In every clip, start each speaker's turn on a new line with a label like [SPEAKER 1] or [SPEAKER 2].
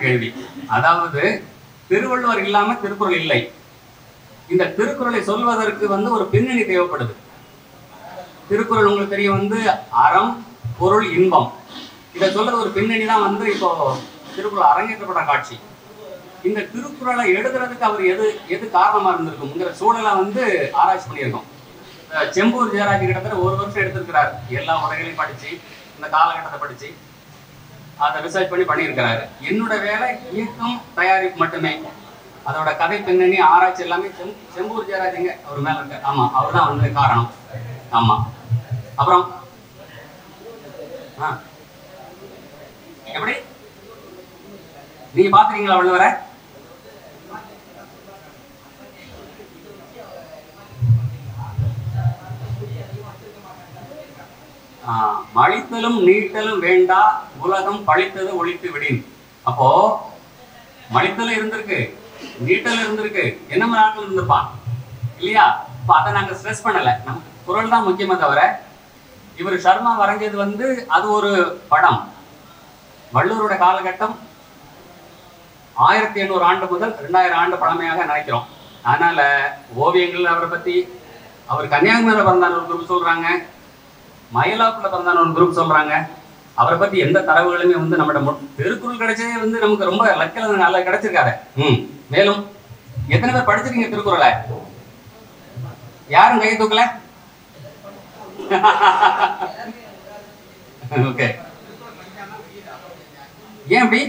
[SPEAKER 1] கேள்வி. அதாவது திருவள்ளுவர் இல்லாம திருக்குறள் இல்லை. இந்த திருக்குறளை சொல்வதற்கு ஒரு பின்னணி தேவைப்படுது. திருக்குறள் உங்களுக்கு தெரியும் அறம் பொருள் இன்பம், இதை சொல்றது ஒரு பின்னணி தான் இப்போ திருக்குறள் அரங்கேற்றப்பட்ட காட்சி. இந்த திருக்குறளை எழுதுறதுக்கு அவர் எது காரணமா இருந்திருக்குங்கிற சூழலை ஆராய்ச்சி பண்ணியிருக்கோம். செம்பூர் ஜெயராஜ் கிட்டத்தட்ட 1 வருஷம் எடுத்திருக்கிறார். எல்லா முறைகளையும் படிச்சு இந்த காலகட்டத்தை படிச்சு அதை ரிசர்ச் பண்ணியிருக்கிறாரு. என்னோட வேலை இயக்கம் தயாரிப்பு மட்டுமே. அதோட கதை பின்னணி ஆராய்ச்சி எல்லாமே செம்பூர் ஜெயராஜுங்க அவர் மேல இருக்க. ஆமா, அவர் தான் காரணம். ஆமா. அப்புறம் எப்படி நீங்க பாக்குறீங்களா வள்ளுவரை? மழித்தலும் நீட்டலும் வேண்டா உலகம் பழித்தது ஒழித்து விடின். அப்போ மழித்தலும் இருந்திருக்கு, நீட்டலும் இருந்திருக்கு, என்ன மாதிரி ஆட்கள் இருந்திருப்பான் இல்லையா? இப்ப அதை நாங்க ஸ்ட்ரெஸ் பண்ணல, நமக்கு குரல் தான் முக்கியமா தவிர. இவர் சர்மா வரைஞ்சது அது ஒரு படம். வள்ளுவரோட காலகட்டம் 1800 ஆண்டு முதல் 2000 ஆண்டு பழமையாக நினைக்கிறோம். அதனால ஓவியங்கள் அவரை பத்தி, அவர் கன்னியாகுமரியில பிறந்தான ஒரு குரூப் சொல்றாங்க, மயிலாப்பூர்ல பிறந்தான ஒரு குரூப் சொல்றாங்க. அவரை பத்தி எந்த தரவுகளுமே நம்ம திருக்குறள் கிடைச்சதே நமக்கு ரொம்ப லக்கில நல்லா கிடைச்சிருக்காரு. மேலும் எத்தனை பேர் படிச்சிருக்கீங்க திருக்குறளை? யாரும் கை தூக்கல? ஓகே, ஏன் அப்படி?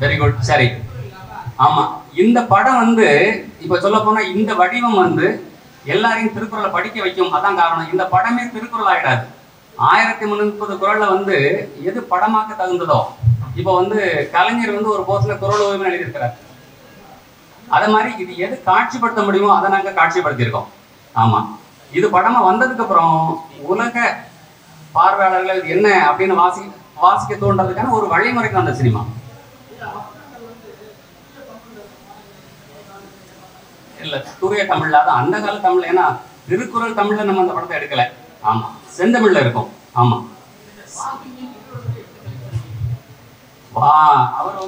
[SPEAKER 1] வெரி குட், சரி. ஆமா, இந்த படம் இப்ப சொல்ல போனா இந்த வடிவம் எல்லாரையும் திருக்குறளை படிக்க வைக்கும். அதான் காரணம். இந்த படமே திருக்குறள் ஆயிடாது. 1030 குறள்ல எது படமாக்க தகுந்ததோ, இப்போ கலைஞர் ஒரு போர்ஷன்ல குறள் ஓவியம் எழுதியிருக்கிறார். அதே மாதிரி இது எது காட்சிப்படுத்த முடியுமோ அதை நாங்க காட்சிப்படுத்தியிருக்கோம். ஆமா, இது படமா வந்ததுக்கு அப்புறம் உலக பார்வையாளர்கள் இது என்ன அப்படின்னு வாசிக்க தோன்றதுக்கான ஒரு வழிமுறைக்கு வந்த சினிமா. இல்ல, தூய தமிழ்ல, அது அந்த கால தமிழ். ஏன்னா திருக்குறள் தமிழ்ல நம்ம அந்த படத்தை எடுக்கல. ஆமா, செந்தமிழ்ல இருக்கும். ஆமா, அவர்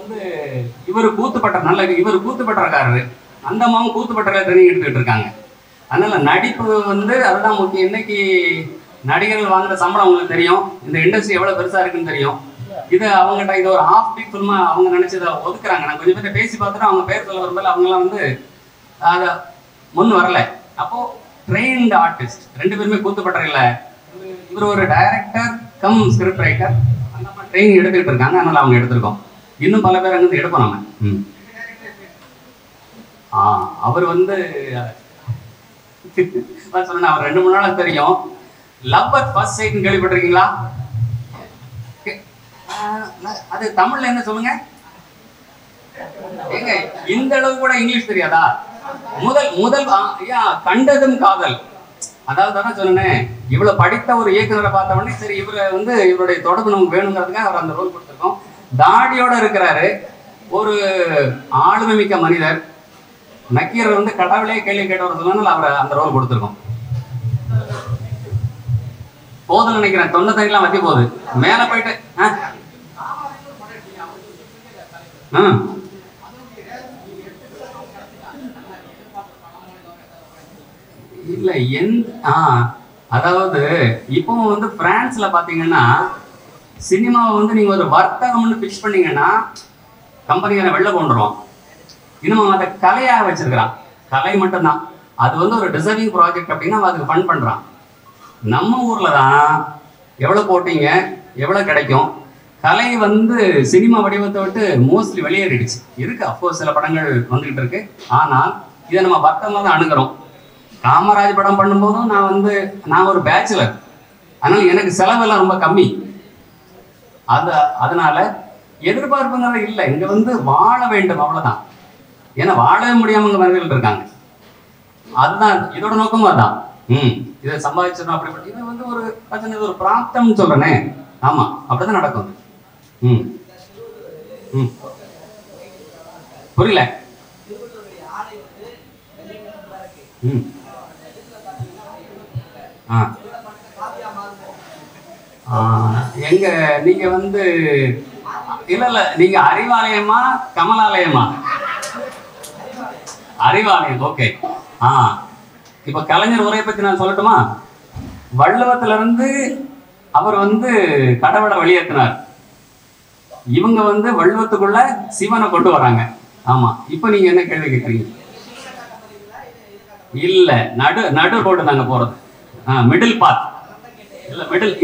[SPEAKER 1] இவர் கூத்துப்பட்ட இவர் கூத்துப்பட்டக்காரரு, அந்த அம்மாவும் கூத்துப்பட்டல ட்ரைனிங் எடுத்துக்கிட்டு இருக்காங்க. அதனால நடிப்பு அதுதான் முக்கியம். இன்னைக்கு நடிகர்கள் வாங்குற சம்பளம் உங்களுக்கு தெரியும், இந்த இண்டஸ்ட்ரி எவ்வளவு பெருசா இருக்குன்னு தெரியும். இது அவங்ககிட்ட இது ஒரு ஹாஃப் பீக் ஃபில்மா அவங்க நினைச்சதை ஒதுக்குறாங்க. நான் கொஞ்சம் பேர் பேசி பார்த்துட்டு அவங்க பேர் சொல்ல வரும்போது அவங்களாம் அதை முன் வரல. அப்போ ட்ரெயின்டு ஆர்டிஸ்ட் 2 பேருமே கூத்துப்பட்டற இல்லை. இவர் ஒரு டைரக்டர் கம் ஸ்கிரிப்ட் ரைட்டர், அந்த மாதிரி ட்ரெயினிங் எடுத்துக்கிட்டு இருக்காங்க. அதனால அவங்க எடுத்திருக்கோம். இன்னும் பல பேர் அங்கிருந்து எடுப்போம் நம்ம. அவர் சொன்ன அவர் 2-3 நாளா தெரியும். லவ் அட் ஃபர்ஸ்ட் சைட் கேள்விப்பட்டிருக்கீங்களா? அது தமிழ்ல என்ன சொல்லுங்க? ஏங்க, இந்த அளவு கூட இங்கிலீஷ் தெரியாதா? முதல் கண்டதும் காதல். அதாவது தான் சொன்னேன், இவ்வளவு படித்த ஒரு இயக்குனரை பார்த்த உடனே சரி இவருடைய தொடர்பு நமக்கு வேணுங்கிறதுக்காக அவர் அந்த ரோல் கொடுத்துருக்கோம். தாடியோட இருக்கிறாரு, ஒரு ஆளுமை மிக்க மனிதர். நக்கீரர் கடவுளே கேள்வி கேட்டவர் சொன்னாலும் அவர் அந்த ரோல் கொடுத்துருக்கோம். போதும் நினைக்கிறேன், 90 வத்தி போகுது மேல போயிட்டு. இல்ல அதாவது இப்போ பிரான்ஸ்ல பாத்தீங்கன்னா சினிமாவை நீங்க ஒரு வர்த்தகம்னு பிக்ஸ் பண்ணீங்கன்னா கம்பெனிகளை வெளில கொண்டுருவோம். இன்னும் அதை கலையாக வச்சிருக்கிறான். கலை மட்டும்தான் அது ஒரு டிசர்விங் ப்ராஜெக்ட் அப்படின்னா அதுக்கு ஃபண்ட் பண்றான். நம்ம ஊர்ல தான் எவ்வளவு போட்டீங்க, எவ்வளவு கிடைக்கும். கலை சினிமா வடிவத்தை விட்டு மோஸ்ட்லி வெளியேறிடுச்சு. இருக்கு, அஃப்கோர்ஸ் சில படங்கள் வந்துகிட்டு இருக்கு. ஆனால் இதை நம்ம வர்த்தகமாக தான் அணுகிறோம். காமராஜ் படம் பண்ணும்போதும் நான் ஒரு பேச்சுலர், அதனால எனக்கு செலவெல்லாம் ரொம்ப கம்மி. அதனால எதிர்பார்ப்புங்கிறது இல்லை. இங்க வாழ வேண்டும், அவ்வளவுதான். ஏன்னா வாழவே முடியாம மனிதர்கள் இருக்காங்க. அதுதான் இதோட நோக்கமும் அதுதான். இதை சம்பாதிச்சிடணும் அப்படிப்பட்ட இது ஒரு பிரச்சனை, ஒரு பிராப்தம்னு சொல்றேனே. ஆமா, அப்படிதான் நடக்கும். புரியல? எங்க நீங்க வந்து இல்ல நீங்க அறிவாலயமா கமலாலயமா? அறிவாலயம். ஓகே. இப்ப கலைஞர் உரையை பத்தி நான் சொல்லட்டுமா? வள்ளுவத்துல இருந்து அவர் வந்து கடவுளை வெளியேற்றினார். இவங்க வந்து வள்ளுவத்துக்குள்ள சிவனை கொண்டு வராங்க. ஆமா. இப்ப நீங்க என்ன கேள்வி கேட்கறீங்க? இல்ல, நடு ரோடு நாங்க போறது. Middle path.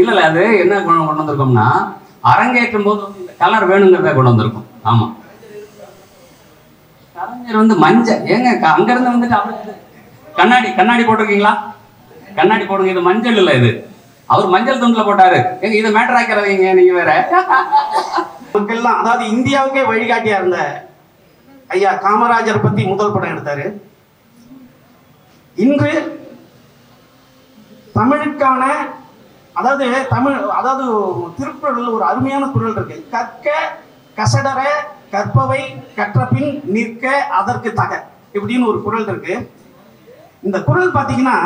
[SPEAKER 1] இல்ல அது என்ன கொண்டு வந்திருக்கோம்னா, அரங்கேற்றும் போது கலர் வேணுங்கிறத கொண்டு வந்திருக்கும். ஆமா. கலைஞர் வந்து மஞ்சள் ஏங்க அங்க இருந்து வந்துட்டு அவருக்கு கண்ணாடி போட்டிருக்கீங்களா? கண்ணாடி போடுங்க. இது மஞ்சள் இல்ல, இது அவர் மஞ்சள் துண்டுல போட்டாரு. எங்க இதை மேட்டர் ஆக்கிறவங்க நீங்க வேற.
[SPEAKER 2] மக்கள்லாம் அதாவது இந்தியாவுக்கே வழிகாட்டியா இருந்த ஐயா காமராஜர் பத்தி முதல் படம் எடுத்தாரு. இன்று தமிழுக்கான அதாவது திருக்குறள் ஒரு அருமையான குறள் இருக்கு. கற்க கசடர கற்பவை கற்றபின் நிற்க அதற்கு தக இப்படின்னு ஒரு குறள் இருக்கு. இந்த குறள் பார்த்தீங்கன்னா,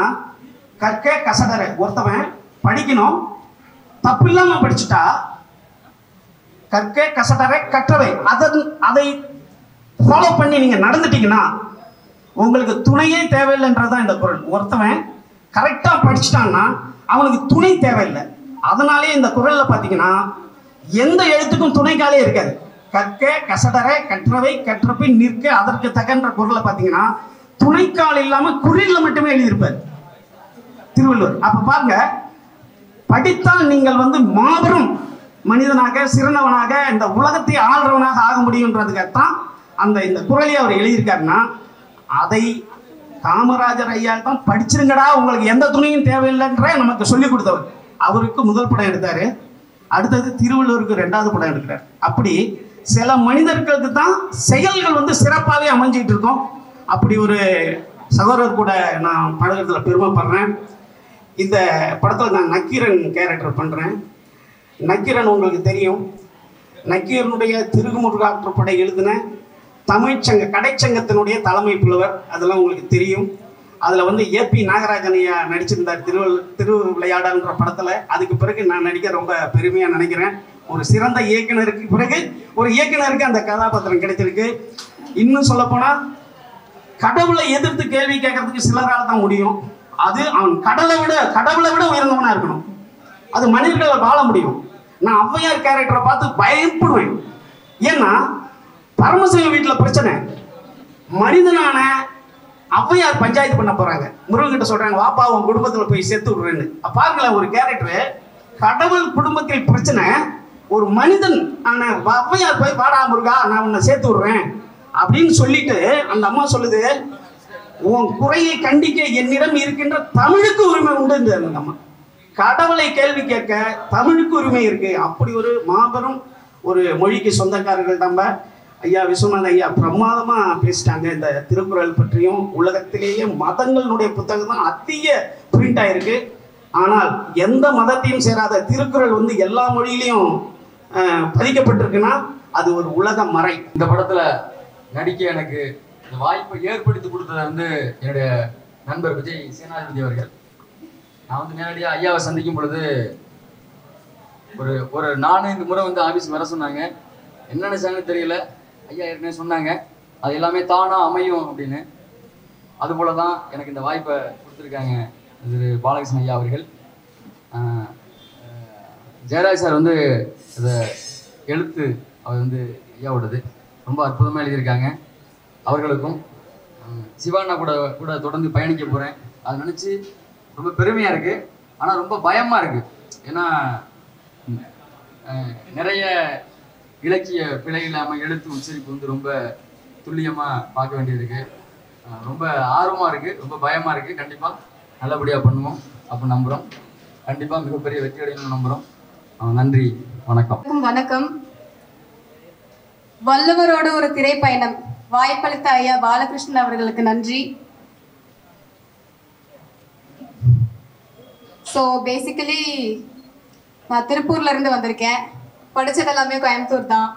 [SPEAKER 2] கற்க கசடர ஒருத்தவன் படிக்கணும், தப்பு இல்லாம படிச்சுட்டா கற்க கசடர கற்றவை அதை ஃபாலோ பண்ணி நீங்க நடந்துட்டீங்கன்னா உங்களுக்கு துணையே தேவையில்லைன்றதுதான் இந்த குறள். ஒருத்தவன் கரெக்டா படிச்சுட்டான்னா அவனுக்கு துணை தேவையில்லை. அதனாலே இந்த குறள்ல பாத்தீங்கன்னா எந்த எழுத்துக்கும் துணைக்காலே இருக்காது. கற்க கசடர கற்றவை கற்றபின் நிற்க அதற்கு தகன்ற குறளை பாத்தீங்கன்னா துணைக்கால் இல்லாம குறில்ல மட்டுமே எழுதியிருப்பார் திருவள்ளுவர். அப்ப பாருங்க, படித்தால் நீங்கள் வந்து மாபெரும் மனிதனாக சிறந்தவனாக இந்த உலகத்தை ஆள்றவனாக ஆக முடியுன்றதுக்காகத்தான் இந்த குறளை அவர் எழுதியிருக்காருன்னா, அதை காமராஜர் ஐயா தான் படிச்சிருங்கடா, உங்களுக்கு எந்த துணையும் தேவையில்லைன்ற நமக்கு சொல்லிக் கொடுத்தவர். அவருக்கு முதல் படம் எடுத்தாரு, அடுத்தது திருவள்ளுவருக்கு 2வது படம் எடுக்கிறார். அப்படி சில மனிதர்களுக்கு தான் செயல்கள் வந்து சிறப்பாகவே அமைஞ்சிட்டு இருக்கோம். அப்படி ஒரு சகோதரர் கூட நான் பழகிறதுல பெருமைப்படுறேன். இந்த படத்தில் நான் நக்கீரன் கேரக்டர் பண்ணுறேன். நக்கீரன் உங்களுக்கு தெரியும். நக்கீரனுடைய திருமுருகாற்றுப்படை எழுதின தமிழ்ச்சங்க கடைச்சங்கத்தினுடைய தலைமை புலவர், அதெல்லாம் உங்களுக்கு தெரியும். அதில் வந்து ஏபி நாகராஜன் ஐயா நடிச்சிருந்தார் திருவிளையாடல்ன்ற படத்தில். அதுக்கு பிறகு நான் நடிக்க ரொம்ப பெருமையாக நினைக்கிறேன். ஒரு சிறந்த இயக்குனருக்கு பிறகு ஒரு இயக்குனருக்கு அந்த கதாபாத்திரம் கிடைச்சிருக்கு. இன்னும் சொல்லப்போனால் கடவுளை எதிர்த்து கேள்வி கேட்கறதுக்கு சிலரால் தான் முடியும். அது அவன் கடவுளை விட உயர்ந்தவனா இருக்கணும். அது மனிதர்கள் வாழ முடியும். நான் ஔவையார் கேரக்டரை பார்த்து பயப்படுவேன். ஏன்னா பரமசிவ வீட்டில் பிரச்சனை, மனிதனான ஔவையார் பஞ்சாயத்து பண்ண போறாங்க. முருகன்கிட்ட சொல்றாங்க, வாப்பா உன் குடும்பத்தில் போய் சேர்த்து விடுறேன்னு. பாருங்களேன், ஒரு கேரக்டர் கடவுள் குடும்பத்தில் பிரச்சனை, ஒரு மனிதன் ஆன ஔவையார் போய் வாடா முருகா நான் உன்னை சேர்த்து விடுறேன் அப்படின்னு சொல்லிட்டு அந்த அம்மா சொல்லுது, உன் குறையை கண்டிக்க என்னிடம் இருக்கின்ற தமிழுக்கு உரிமை உண்டு. அந்த அம்மா கடவுளை கேள்வி கேட்க தமிழுக்கு உரிமை இருக்கு. அப்படி ஒரு மாபெரும் ஒரு மொழிக்கு சொந்தக்காரர்கள் நம்ம ஐயா விஸ்வநாத ஐயா பிரமாதமா பேசிட்டாங்க. இந்த திருக்குறள் பற்றியும் உலகத்திலேயே மதங்களுடைய புத்தகம் தான் அதிக பிரிண்ட் ஆயிருக்கு. ஆனால் எந்த மதத்தையும் சேராத திருக்குறள் வந்து எல்லா மொழியிலையும் பதிக்கப்பட்டிருக்குன்னா அது ஒரு உலக மறை.
[SPEAKER 3] இந்த படத்துல நடிக்க எனக்கு இந்த வாய்ப்பை ஏற்படுத்தி கொடுத்தது வந்து என்னுடைய நண்பர் விஜய் சேனாதிபதி அவர்கள். நான் வந்து நேரடியாக ஐயாவை சந்திக்கும் பொழுது ஒரு 4-5 முறை வந்து ஆஃபீஸ் வர சொன்னாங்க. என்ன நினைச்சாங்கன்னு தெரியல. ஐயா ஏற்கனவே சொன்னாங்க அது எல்லாமே தானா அமையும் அப்படின்னு. அதுபோல தான் எனக்கு இந்த வாய்ப்பை கொடுத்துருக்காங்க திரு பாலகிருஷ்ணன் ஐயா அவர்கள். ஜெயராஜ் சார் வந்து இதை எழுத்து அவர் வந்து ஐயாவோடது ரொம்ப அற்புதமாக எழுதியிருக்காங்க. அவர்களுக்கும் சிவானா கூட தொடர்ந்து பயணிக்க போகிறேன். அதை நினச்சி ரொம்ப பெருமையாக இருக்குது. ஆனால் ரொம்ப பயமாக இருக்குது. ஏன்னா நிறைய இலக்கிய பிழை இல்லாமல் எழுத்து உச்சரிப்பு வந்து ரொம்ப துல்லியமாக பார்க்க வேண்டியது ரொம்ப ஆர்வமாக இருக்குது, ரொம்ப பயமாக இருக்குது. கண்டிப்பாக நல்லபடியாக பண்ணுவோம் அப்போ நம்புகிறோம். கண்டிப்பாக மிகப்பெரிய வெற்றி அடையணும்னு நம்புகிறோம். நன்றி, வணக்கம்.
[SPEAKER 4] வணக்கம். வள்ளுவரோடு ஒரு திரைப்பயணம் வாய்ப்பளித்த ஐயா பாலகிருஷ்ணன் அவர்களுக்கு நன்றி. ஸோ பேசிக்கலி நான் திருப்பூர்ல இருந்து வந்திருக்கேன். படிச்சது எல்லாமே கோயம்புத்தூர் தான்.